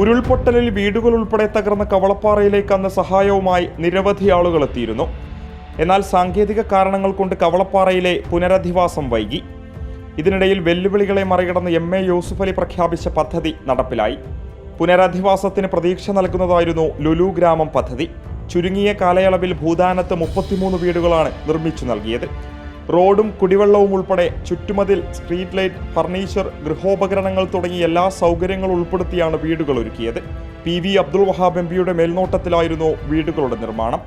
ഉരുൾപൊട്ടലിൽ വീടുകൾ ഉൾപ്പെടെ തകർന്ന കവളപ്പാറയിലേക്ക് അന്ന് സഹായവുമായി നിരവധി ആളുകൾ എത്തിയിരുന്നു. എന്നാൽ സാങ്കേതിക കാരണങ്ങൾ കൊണ്ട് കവളപ്പാറയിലെ പുനരധിവാസം വൈകി. ഇതിനിടയിൽ വെല്ലുവിളികളെ മറികടന്ന് MA യൂസുഫ് അലി പ്രഖ്യാപിച്ച പദ്ധതി നടപ്പിലായി. പുനരധിവാസത്തിന് പ്രതീക്ഷ നൽകുന്നതായിരുന്നു ലുലു ഗ്രാമം പദ്ധതി. ചുരുങ്ങിയ കാലയളവിൽ ഭൂദാനത്ത് 33 വീടുകളാണ് നിർമ്മിച്ചു നൽകിയത്. റോഡും കുടിവെള്ളവും ഉൾപ്പെടെ ചുറ്റുമതിൽ, സ്ട്രീറ്റ് ലൈറ്റ്, ഫർണിച്ചർ, ഗൃഹോപകരണങ്ങൾ തുടങ്ങി എല്ലാ സൗകര്യങ്ങളും ഉൾപ്പെടുത്തിയാണ് വീടുകൾ ഒരുക്കിയത്. PV അബ്ദുൾ വഹാബ് MPയുടെ മേൽനോട്ടത്തിലായിരുന്നു വീടുകളുടെ നിർമ്മാണം.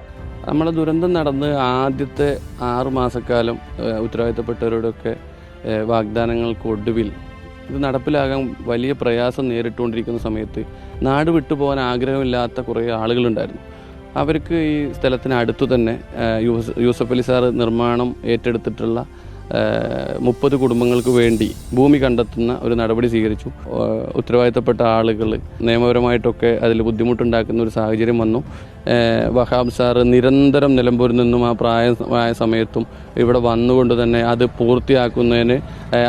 നമ്മുടെ ദുരന്തം നടന്ന് ആദ്യത്തെ 6 മാസക്കാലം ഉത്തരവാദിത്തപ്പെട്ടവരോടൊക്കെ വാഗ്ദാനങ്ങൾക്കൊടുവിൽ ഇത് നടപ്പിലാകാൻ വലിയ പ്രയാസം നേരിട്ടുകൊണ്ടിരിക്കുന്ന സമയത്ത് നാട് വിട്ടുപോകാൻ ആഗ്രഹമില്ലാത്ത കുറേ ആളുകളുണ്ടായിരുന്നു. അവർക്ക് ഈ സ്ഥലത്തിന് അടുത്തു തന്നെ യൂസഫ് അലി സാറ് നിർമ്മാണം ഏറ്റെടുത്തിട്ടുള്ള 30 കുടുംബങ്ങൾക്ക് വേണ്ടി ഭൂമി കണ്ടെത്തുന്ന ഒരു നടപടി സ്വീകരിച്ചു. ഉത്തരവാദിത്തപ്പെട്ട ആളുകൾ നിയമപരമായിട്ടൊക്കെ അതിൽ ബുദ്ധിമുട്ടുണ്ടാക്കുന്ന ഒരു സാഹചര്യം വന്നു. വഹാബ് സാറ് നിരന്തരം നിലമ്പൂരിൽ നിന്നും ആ പ്രായമായ സമയത്തും ഇവിടെ വന്നുകൊണ്ട് തന്നെ അത് പൂർത്തിയാക്കുന്നതിന്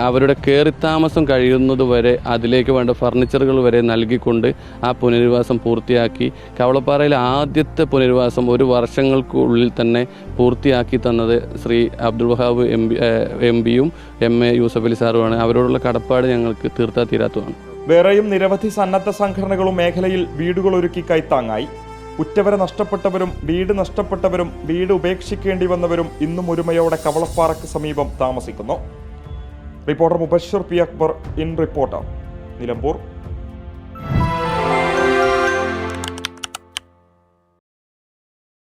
അവരുടെ കയറിത്താമസം കഴിയുന്നത് വരെ അതിലേക്ക് വേണ്ട ഫർണിച്ചറുകൾ വരെ നൽകിക്കൊണ്ട് ആ പുനരധിവാസം പൂർത്തിയാക്കി. കവളപ്പാറയിലെ ആദ്യത്തെ പുനരധിവാസം 1 വർഷങ്ങൾക്കുള്ളിൽ തന്നെ പൂർത്തിയാക്കി തന്നത് ശ്രീ അബ്ദുൾ വഹാബ് MPയും MA യൂസഫ് അലി സാറുമാണ്. അവരോടുള്ള കടപ്പാട് ഞങ്ങൾക്ക് തീർത്താ തീരാത്തതാണ്. വേറെയും നിരവധി സന്നദ്ധ സംഘടനകളും മേഖലയിൽ വീടുകൾ ഒരുക്കി കൈത്താങ്ങായി. ഉറ്റവരെ നഷ്ടപ്പെട്ടവരും വീട് നഷ്ടപ്പെട്ടവരും വീട് ഉപേക്ഷിക്കേണ്ടി വന്നവരും ഇന്നും ഒരുമയോടെ കവളപ്പാറയ്ക്ക് സമീപം താമസിക്കുന്നു. Reporter Mubashir P. Akbar, in Reporter, Nilambur.